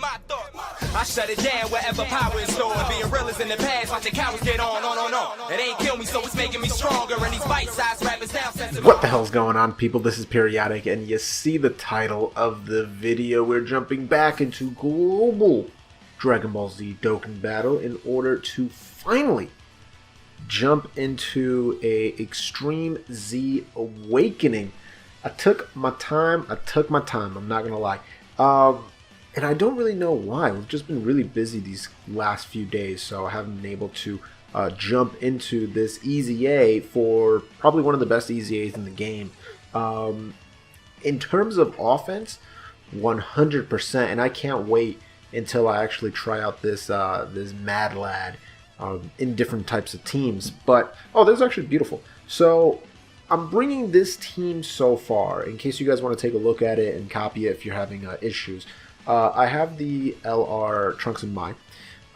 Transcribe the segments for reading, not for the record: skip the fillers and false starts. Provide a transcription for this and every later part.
my thoughts. I shut it down wherever power is stored. Being real is in the past, watching cowards get on. It ain't kill me, so it's making me stronger. And these bite-sized rappers now sensitive. What the hell's going on, people? This is Periodic, and you see the title of the video. We're jumping back into global Dragonball Z Dokkan Battle in order to finally jump into a Extreme Z Awakening. I took my time, I'm not gonna lie. And I don't really know why. We've just been really busy these last few days, so I haven't been able to jump into this EZA for probably one of the best EZAs in the game. In terms of offense, 100%, and I can't wait until I actually try out this this Mad Lad in different types of teams. But oh, this is actually beautiful. So I'm bringing this team so far in case you guys want to take a look at it and copy it if you're having issues. I have the LR Trunks and Mai.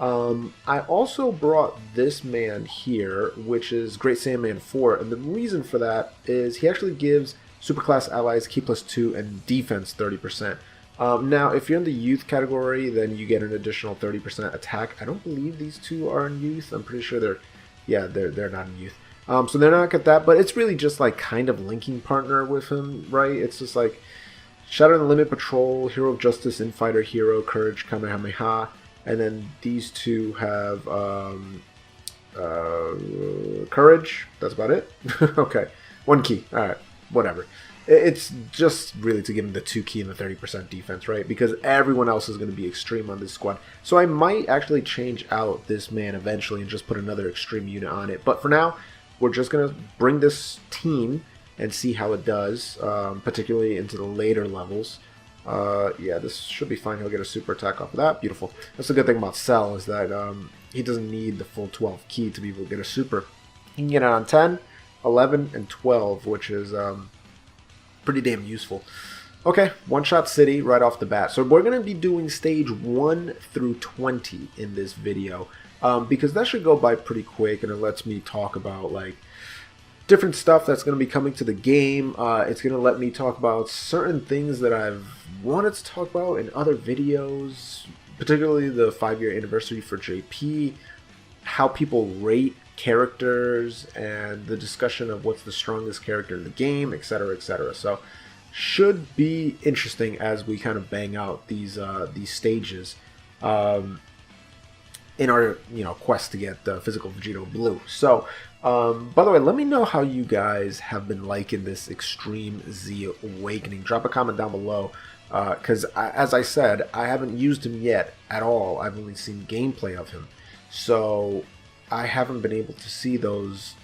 I also brought this man here, which is Great Saiyaman 4, and the reason for that is he actually gives Superclass allies Ki +2 and defense 30%. Now, if you're in the youth category, then you get an additional 30% attack. I don't believe these two are in youth. I'm pretty sure they're not in youth. So they're not get that, but it's really just like kind of linking partner with him, right? It's just like Shadow and the Limit Patrol, Hero of Justice, Infighter, Hero, Courage, Kamehameha, and then these two have Courage. That's about it. Okay, 1 key. All right, whatever. It's just really to give him the 2 key and the 30% defense, right? Because everyone else is going to be extreme on this squad. So I might actually change out this man eventually and just put another extreme unit on it. But for now, we're just going to bring this team and see how it does, particularly into the later levels. Yeah, this should be fine. He'll get a super attack off of that. Beautiful. That's the good thing about Cell is that he doesn't need the full 12 key to be able to get a super. He can get it on 10, 11, and 12, which is pretty damn useful. Okay, one-shot city right off the bat. So we're going to be doing stage 1 through 20 in this video, because that should go by pretty quick, and it lets me talk about like different stuff that's going to be coming to the game. It's going to let me talk about certain things that I've wanted to talk about in other videos, particularly the 5-year anniversary for JP, how people rate characters, and the discussion of what's the strongest character in the game, etc., etc. So should be interesting as we kind of bang out these stages in our quest to get the physical Vegito blue. So by the way, let me know how you guys have been liking this Extreme Z Awakening. Drop a comment down below, because as I said, I haven't used him yet at all. I've only seen gameplay of him, so I haven't been able to see those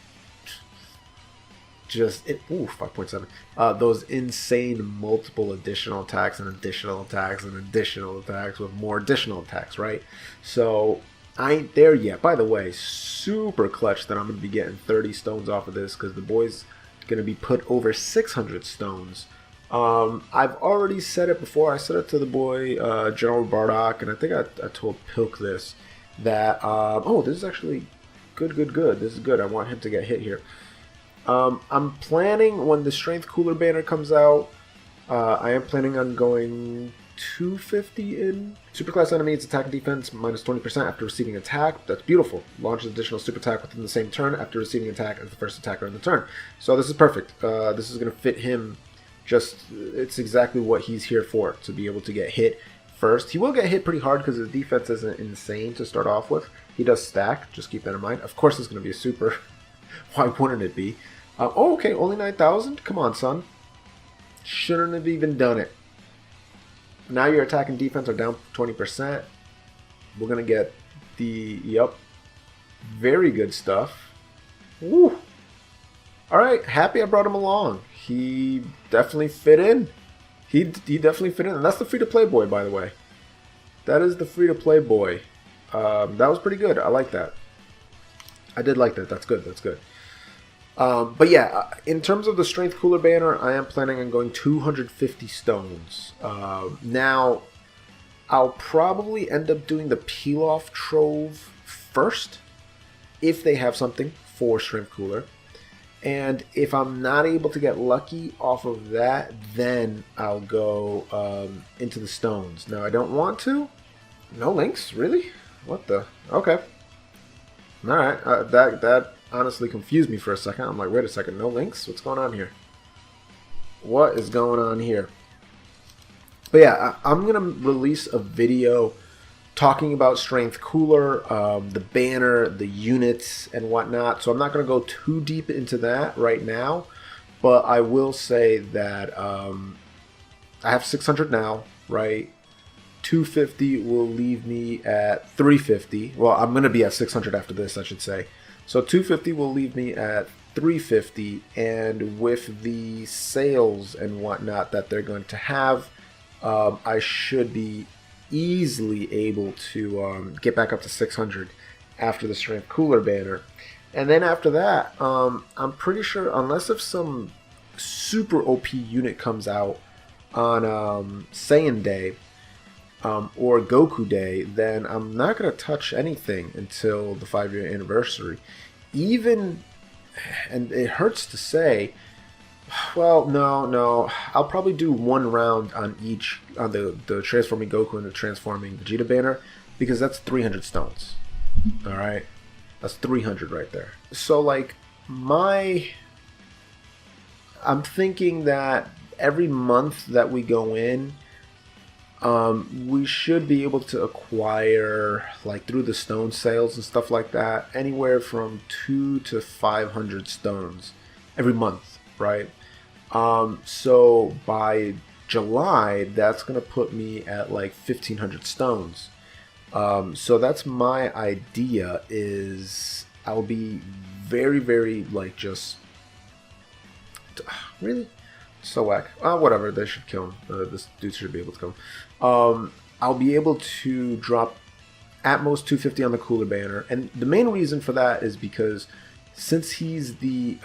just 5.7 those insane multiple additional attacks and additional attacks and additional attacks with more additional attacks, right? So I ain't there yet. By the way, super clutch that I'm going to be getting 30 stones off of this, because the boy's going to be put over 600 stones. I've already said it before. I said it to the boy, General Bardock, and I think I told Pilk this, that, oh, this is actually good. This is good. I want him to get hit here. I'm planning, when the Strength Cooler banner comes out, I am planning on going 250 in. Superclass enemies attack and defense minus 20% after receiving attack. That's beautiful. Launches additional super attack within the same turn after receiving attack as the first attacker in the turn. So this is perfect. This is going to fit him. It's exactly what he's here for, to be able to get hit first. He will get hit pretty hard because his defense isn't insane to start off with. He does stack, just keep that in mind. Of course it's going to be a super. Why wouldn't it be? Oh, okay, only 9,000? Come on, son. Shouldn't have even done it. Now your attack and defense are down 20%. We're going to get the, yep, very good stuff. Woo. Alright, happy I brought him along. He definitely fit in. He definitely fit in. And that's the free-to-play boy, by the way. That is the free-to-play boy. That was pretty good. I like that. I did like that. That's good. That's good. But yeah, in terms of the Strength Cooler banner, I am planning on going 250 stones. Now, I'll probably end up doing the Peel-Off Trove first, if they have something for Strength Cooler. And if I'm not able to get lucky off of that, then I'll go into the stones. Now, I don't want to, No links? Really? What the? Okay. Alright. That honestly confused me for a second. I'm like, wait a second. No links? What's going on here? What is going on here? But yeah, I'm going to release a video talking about Strength Cooler, the banner, the units, and whatnot. So I'm not going to go too deep into that right now. But I will say that I have 600 now, right? 250 will leave me at 350. Well, I'm going to be at 600 after this, I should say. So 250 will leave me at 350. And with the sales and whatnot that they're going to have, I should be easily able to get back up to 600 after the Strength Cooler banner. And then after that, I'm pretty sure, unless if some super OP unit comes out on Saiyan Day or Goku Day, then I'm not going to touch anything until the 5-year anniversary. Even, and it hurts to say, well, no, I'll probably do one round on each, on the Transforming Goku and the Transforming Vegeta banner, because that's 300 stones. Alright? That's 300 right there. So, like, I'm thinking that every month that we go in, we should be able to acquire, like, through the stone sales and stuff like that, anywhere from 200 to 500 stones every month, right? So by July, that's going to put me at like 1,500 stones. So that's my idea, is I'll be very, very, like, just, really? So whack. Whatever, they should kill him. This dude should be able to kill him. I'll be able to drop at most 250 on the Cooler banner. And the main reason for that is because since he's the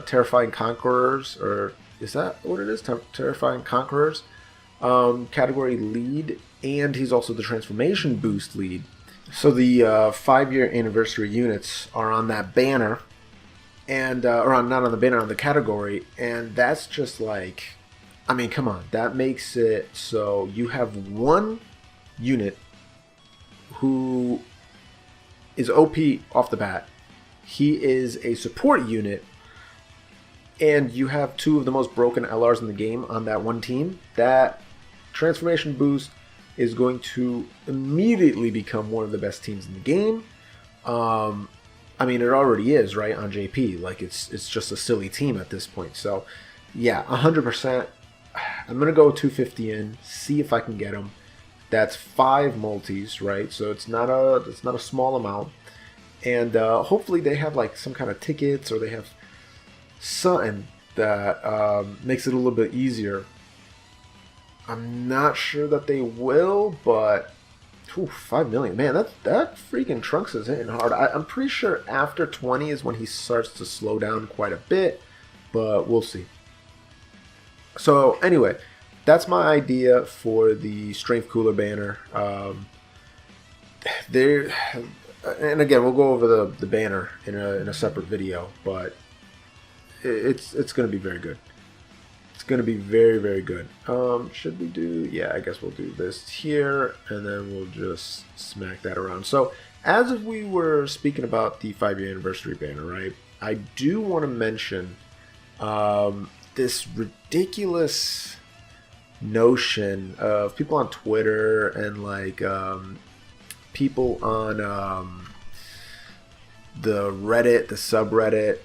Terrifying Conquerors, or is that what it is? Terrifying Conquerors category lead, and he's also the Transformation Boost lead. So the 5-year anniversary units are on that banner, and not on the banner, on the category, and that's just like, I mean, come on, that makes it so you have one unit who is OP off the bat. He is a support unit, and you have two of the most broken LRs in the game on that one team. That Transformation Boost is going to immediately become one of the best teams in the game. I mean, it already is, right, on JP. Like, it's just a silly team at this point. So, yeah, 100%. I'm going to go 250 in, see if I can get them. That's 5 multis, right? So it's not a small amount. And hopefully they have, like, some kind of tickets, or they have something that makes it a little bit easier. I'm not sure that they will, but 5 million, man, that freaking Trunks is hitting hard. I'm pretty sure after 20 is when he starts to slow down quite a bit, but we'll see. So anyway, that's my idea for the Strength Cooler banner. And again, we'll go over the banner in a separate video, but it's going to be very good. It's going to be very, very good. Should we do... Yeah, I guess we'll do this here, and then we'll just smack that around. So, as if we were speaking about the 5-year anniversary banner, right? I do want to mention this ridiculous notion of people on Twitter and, like, people on the Reddit, the subreddit,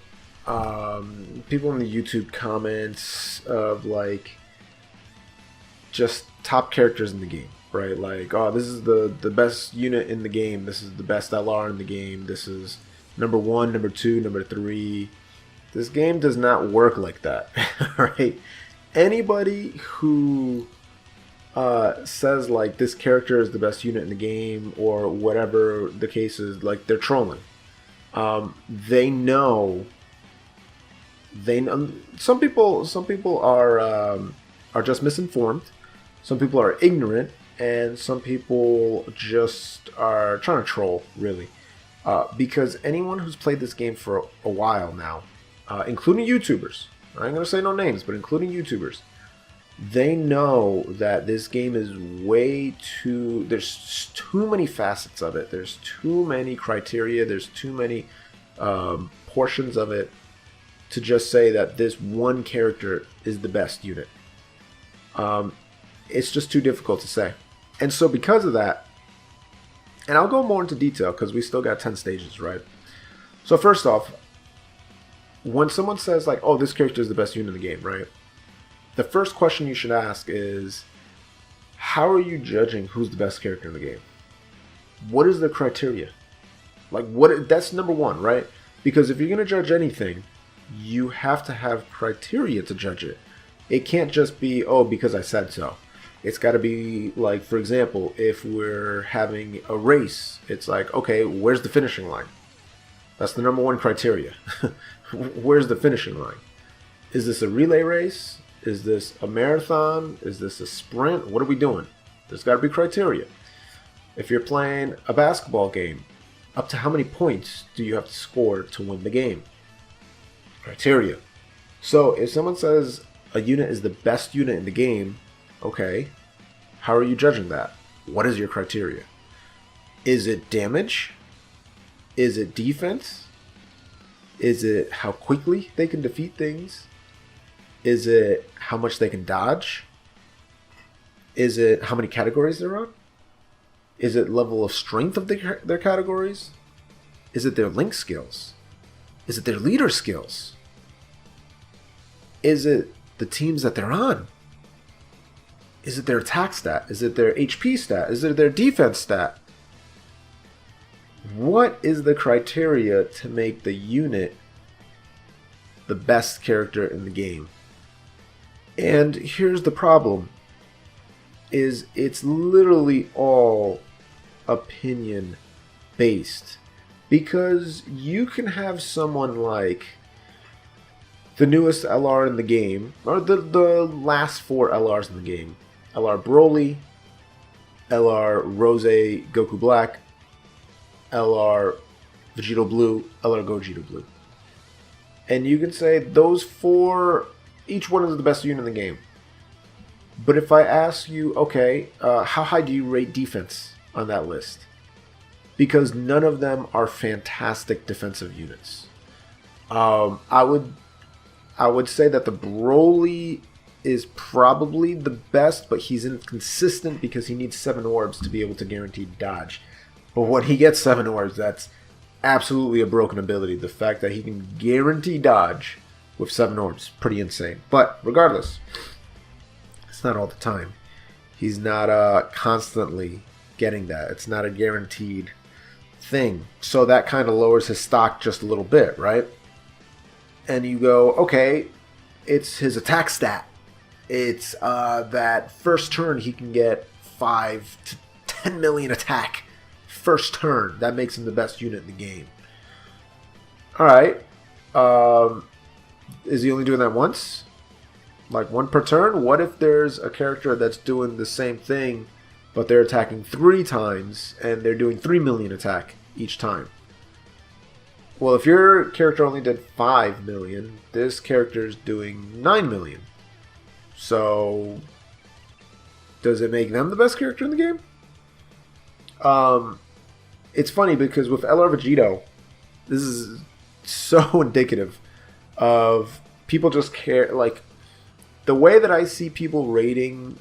people in the YouTube comments of, like, just top characters in the game, right? Like, oh, this is the best unit in the game, this is the best LR in the game, this is number 1, number 2, number 3. This game does not work like that, right? Anybody who says, like, this character is the best unit in the game, or whatever the case is, like, they're trolling. They know. Some people are just misinformed. Some people are ignorant, and some people just are trying to troll, really. Because anyone who's played this game for a while now, including YouTubers, I ain't gonna say no names, but including YouTubers, They know that this game is way too, there's too many facets of it. There's too many criteria. There's too many portions of it to just say that this one character is the best unit. It's just too difficult to say. And so because of that, and I'll go more into detail because we still got 10 stages, right? So first off, when someone says like, oh, this character is the best unit in the game, right? The first question you should ask is, how are you judging who's the best character in the game? What is the criteria? Like, that's number one, right? Because if you're going to judge anything, you have to have criteria to judge it. It can't just be, oh, because I said so. It's got to be like, for example, if we're having a race, it's like, okay, where's the finishing line? That's the number one criteria. Where's the finishing line? Is this a relay race? Is this a marathon? Is this a sprint? What are we doing? There's got to be criteria. If you're playing a basketball game, up to how many points do you have to score to win the game? Criteria. So if someone says a unit is the best unit in the game, okay, how are you judging that? What is your criteria? Is it damage? Is it defense? Is it how quickly they can defeat things? Is it how much they can dodge? Is it how many categories they're on? Is it level of strength of their categories? Is it their link skills? Is it their leader skills? Is it the teams that they're on? Is it their attack stat? Is it their HP stat? Is it their defense stat? What is the criteria to make the unit the best character in the game? And here's the problem, is it's literally all opinion based. Because you can have someone like the newest LR in the game, or the last 4 LRs in the game. LR Broly, LR Rose Goku Black, LR Vegito Blue, LR Gogeta Blue. And you can say those 4, each one is the best unit in the game. But if I ask you, okay, how high do you rate defense on that list? Because none of them are fantastic defensive units. I would say that the Broly is probably the best, but he's inconsistent because he needs 7 orbs to be able to guarantee dodge. But when he gets 7 orbs, that's absolutely a broken ability. The fact that he can guarantee dodge with 7 orbs, pretty insane. But regardless, it's not all the time. He's not constantly getting that. It's not a guaranteed thing. So that kind of lowers his stock just a little bit, right? And you go, okay, it's his attack stat. It's that first turn he can get 5 to 10 million attack. First turn. That makes him the best unit in the game. Alright. Is he only doing that once? Like 1 per turn? What if there's a character that's doing the same thing, but they're attacking 3 times, and they're doing 3 million attack each time? Well, if your character only did 5 million, this character's doing 9 million. So, does it make them the best character in the game? It's funny because with LR Vegito, this is so indicative of people just care. Like, the way that I see people rating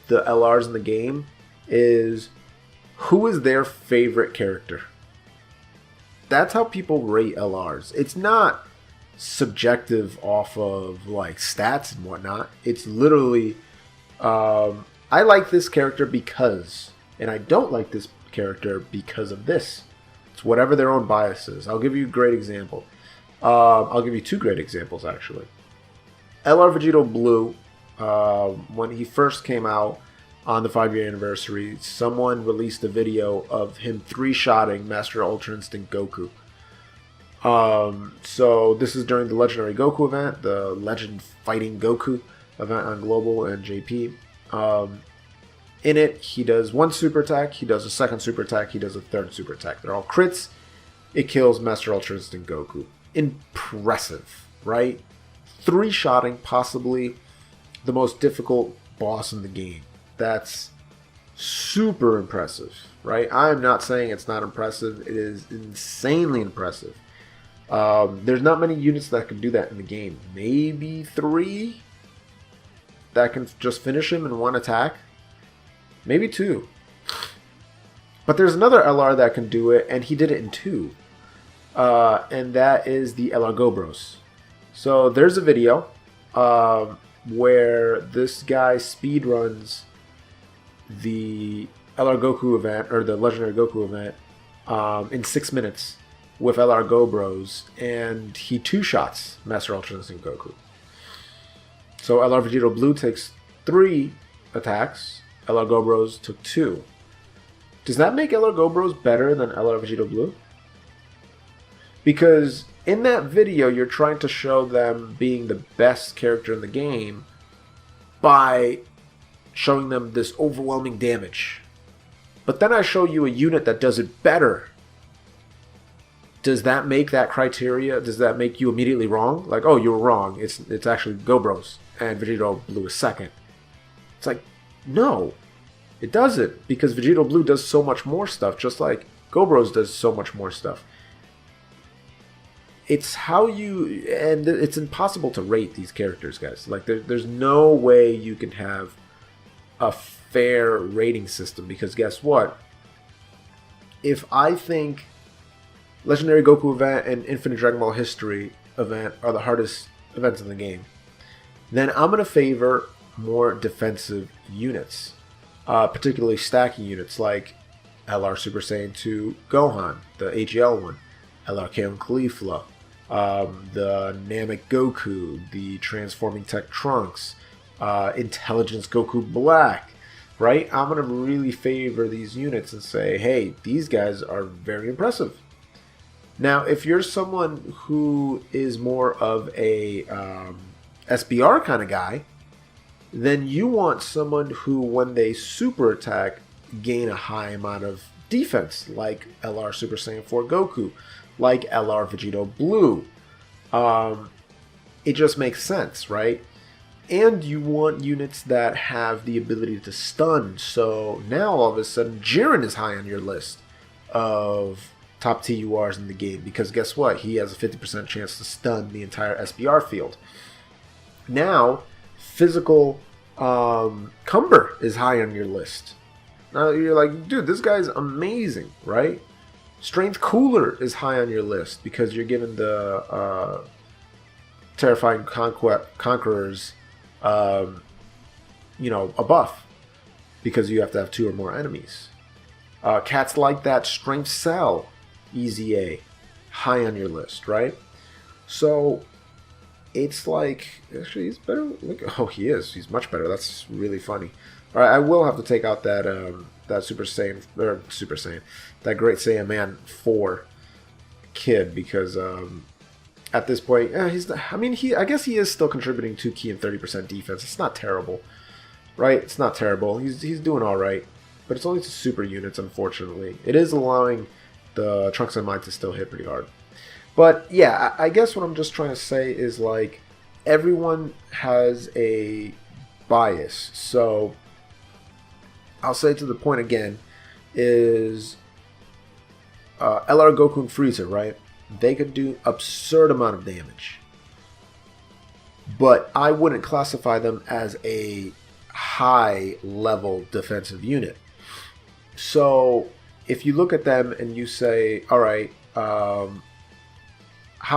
the LRs in the game is who is their favorite character. That's how people rate LRs. It's not subjective off of like stats and whatnot. It's literally I like this character because, and I don't like this character because of this. It's whatever their own bias is. I'll give you a great example. I'll give you 2 great examples actually. LR Vegito Blue, when he first came out on the 5-year anniversary, someone released a video of him 3-shotting Master Ultra Instinct Goku. So this is during the Legendary Goku event, the Legend Fighting Goku event on Global and JP. In it, he does 1 super attack, he does a 2nd super attack, he does a 3rd super attack. They're all crits. It kills Master Ultra Instinct Goku. Impressive, right? 3-shotting possibly the most difficult boss in the game. That's super impressive, right? I'm not saying it's not impressive. It is insanely impressive. There's not many units that can do that in the game. Maybe 3 that can just finish him in 1 attack. Maybe 2. But there's another LR that can do it, and he did it in 2. And that is the LR Gobros. So there's a video where this guy speedruns the LR Goku event, or the Legendary Goku event, in 6 minutes with LR Gobros, and he 2-shots Master Ultra Instinct Goku. So LR Vegito Blue takes 3 attacks, LR Gobros took 2. Does that make LR Gobros better than LR Vegito Blue? Because in that video, you're trying to show them being the best character in the game by showing them this overwhelming damage. But then I show you a unit that does it better. Does that make that criteria? Does that make you immediately wrong? Like, oh, you were wrong. It's actually Gobros, and Vegito Blue is second. It's like, no, it doesn't, because Vegito Blue does so much more stuff, just like Gobros does so much more stuff. It's how you, and it's impossible to rate these characters, guys. Like, there's no way you can have a fair rating system, because guess what? If I think Legendary Goku event and Infinite Dragon Ball History event are the hardest events in the game, then I'm going to favor more defensive units, particularly stacking units like LR Super Saiyan 2 Gohan, the AGL one, LR Kaon Caulifla, the Namek Goku, the Transforming Tech Trunks, Intelligence Goku Black, right? I'm going to really favor these units and say, hey, these guys are very impressive. Now, if you're someone who is more of a SBR kind of guy, then you want someone who, when they super attack, gain a high amount of defense, like LR Super Saiyan 4 Goku, like LR Vegito Blue. It just makes sense, right? And you want units that have the ability to stun. So now all of a sudden, Jiren is high on your list of top TURs in the game, because guess what? He has a 50% chance to stun the entire SBR field. Now, Physical Cumber is high on your list. Now you're like, dude, this guy's amazing, right? Strength Cooler is high on your list because you're given the Terrifying Conquerors, a buff, because you have to have 2 or more enemies. Cats like that, Strength Cell, Easy A, high on your list, right? So it's like, actually, he's better. Look, oh, he is. He's much better. That's really funny. All right, I will have to take out that that Super Saiyan, that Great Saiyan Man 4 kid, because at this point, he's. I guess he is still contributing 2 key and 30% defense. It's not terrible, right? It's not terrible. He's doing all right, but it's only to super units, unfortunately. It is allowing the Trunks and Might to still hit pretty hard. But yeah, I guess what I'm just trying to say is, like, everyone has a bias. So I'll say to the point again is LR Goku and Frieza, right? They could do absurd amount of damage. But I wouldn't classify them as a high level defensive unit. So if you look at them and you say, all right, how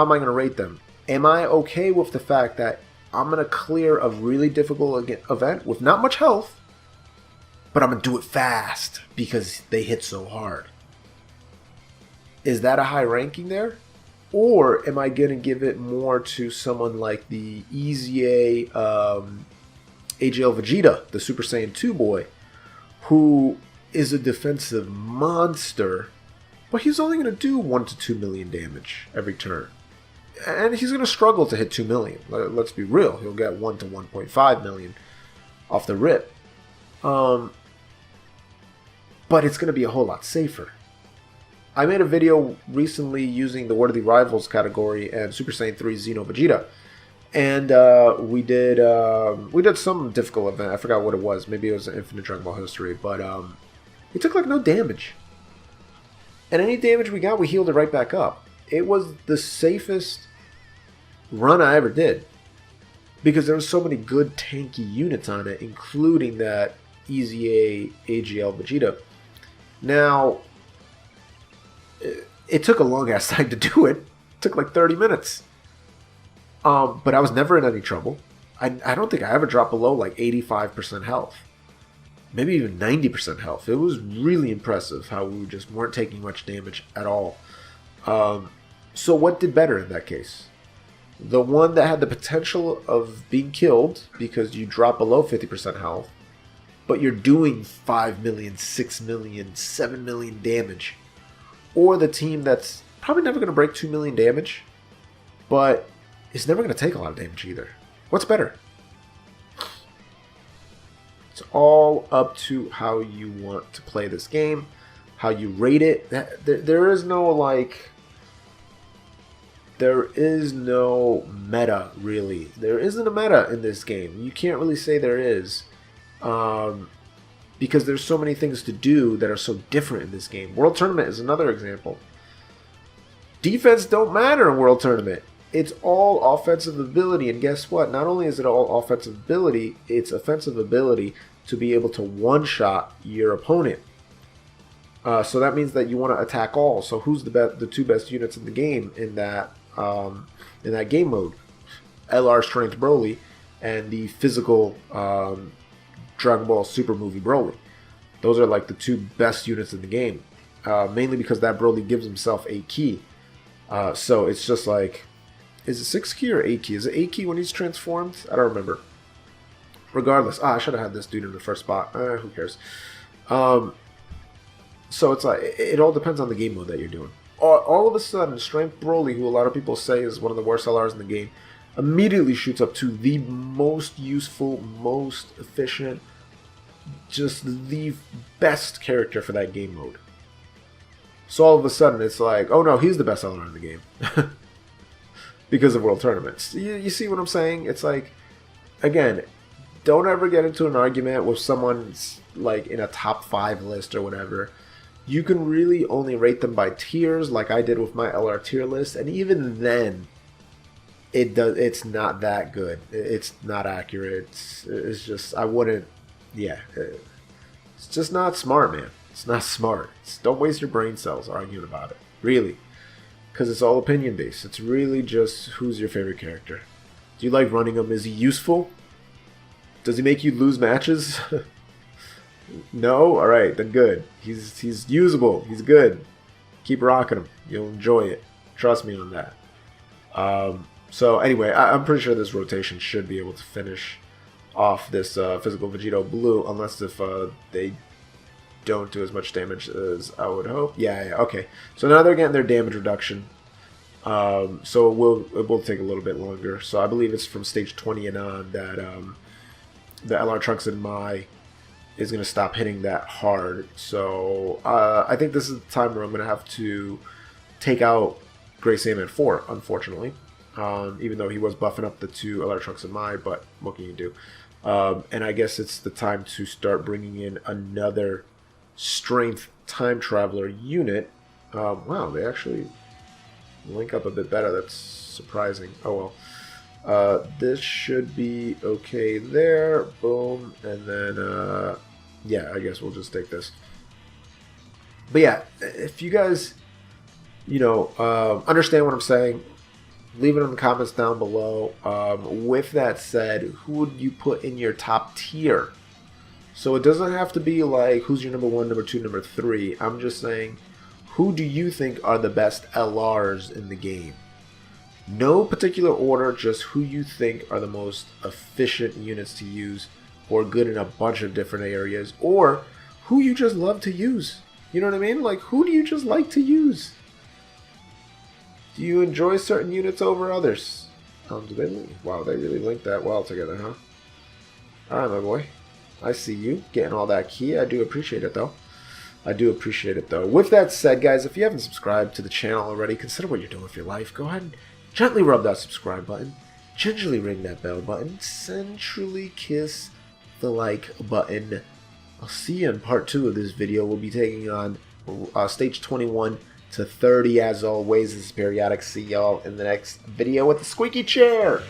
am I going to rate them? Am I okay with the fact that I'm going to clear a really difficult event with not much health, but I'm going to do it fast because they hit so hard? Is that a high ranking there? Or am I going to give it more to someone like the Easy A AGL Vegeta, the Super Saiyan 2 boy, who is a defensive monster, but he's only going to do 1 to 2 million damage every turn. And he's going to struggle to hit 2 million. Let's be real. He'll get 1 to 1.5 million off the rip. But it's going to be a whole lot safer. I made a video recently using the Worthy Rivals category and Super Saiyan 3 Xeno Vegeta. And we did some difficult event. I forgot what it was. Maybe it was an Infinite Dragon Ball History. But we took like no damage. And any damage we got, we healed it right back up. It was the safest run I ever did. Because there were so many good tanky units on it, including that Easy A AGL Vegito. Now, it took a long ass time to do it. It took like 30 minutes. But I was never in any trouble. I don't think I ever dropped below like 85% health. Maybe even 90% health. It was really impressive how we just weren't taking much damage at all. So what did better in that case? The one that had the potential of being killed because you drop below 50% health, but you're doing 5 million, 6 million, 7 million damage. Or the team that's probably never going to break 2 million damage, but it's never going to take a lot of damage either. What's better? It's all up to how you want to play this game, how you rate it. There is no like... There is no meta, really. There isn't a meta in this game. You can't really say there is. Because there's so many things to do that are so different in this game. World Tournament is another example. Defense don't matter in World Tournament. It's all offensive ability. And guess what? Not only is it all offensive ability, it's offensive ability to be able to one-shot your opponent. So that means that you want to attack all. So who's the two best units in the game in that game mode? LR Strength Broly and the physical Dragon Ball Super Movie Broly. Those are like the two best units in the game. Mainly because that Broly gives himself a key. So it's just like, is it 6 key or 8 key? Is it 8 key when he's transformed? I don't remember. Regardless, I should have had this dude in the first spot. Who cares? So it's like, it all depends on the game mode that you're doing. All of a sudden, Strength Broly, who a lot of people say is one of the worst LRs in the game, immediately shoots up to the most useful, most efficient, just the best character for that game mode. So all of a sudden, it's like, oh no, he's the best LR in the game. Because of World Tournaments. You see what I'm saying? It's like, again, don't ever get into an argument with someone like in a top 5 list or whatever. You can really only rate them by tiers, like I did with my LR tier list, and even then, it's not that good. It's not accurate. It's just, I wouldn't. Yeah, it's just not smart, man. It's not smart. Don't waste your brain cells arguing about it, really, because it's all opinion based. It's really just who's your favorite character. Do you like running him? Is he useful? Does he make you lose matches? No? Alright, then good. He's usable. He's good. Keep rocking him. You'll enjoy it. Trust me on that. So anyway, I'm pretty sure this rotation should be able to finish off this physical Vegito Blue, unless if they don't do as much damage as I would hope. Yeah, okay. So now they're getting their damage reduction. So it will take a little bit longer. So I believe it's from stage 20 and on that the LR Trunks and Mai is going to stop hitting that hard. So I think this is the time where I'm going to have to take out Grey Saiyaman 4, unfortunately. Even though he was buffing up the 2 LR Trunks and Mai, but what can you do? And I guess it's the time to start bringing in another Strength Time Traveler unit. Wow, they actually link up a bit better. That's surprising. Oh well. This should be okay there. Boom. And then, yeah, I guess we'll just take this. But yeah, if you guys, understand what I'm saying, leave it in the comments down below. With that said, who would you put in your top tier? So it doesn't have to be like, who's your number 1, number 2, number 3. I'm just saying, who do you think are the best LRs in the game? No particular order, just who you think are the most efficient units to use or good in a bunch of different areas, or who you just love to use. You know what I mean? Like, who do you just like to use? Do you enjoy certain units over others? Do they? Wow, they really link that well together, huh? Alright, my boy. I see you getting all that key. I do appreciate it, though. With that said, guys, if you haven't subscribed to the channel already, consider what you're doing with your life. Go ahead and gently rub that subscribe button. gingerly ring that bell button, centrally kiss the like button. I'll see you in part 2 of this video. We'll be taking on stage 21 to 30 as always. This is Periodic. See y'all in the next video with the squeaky chair.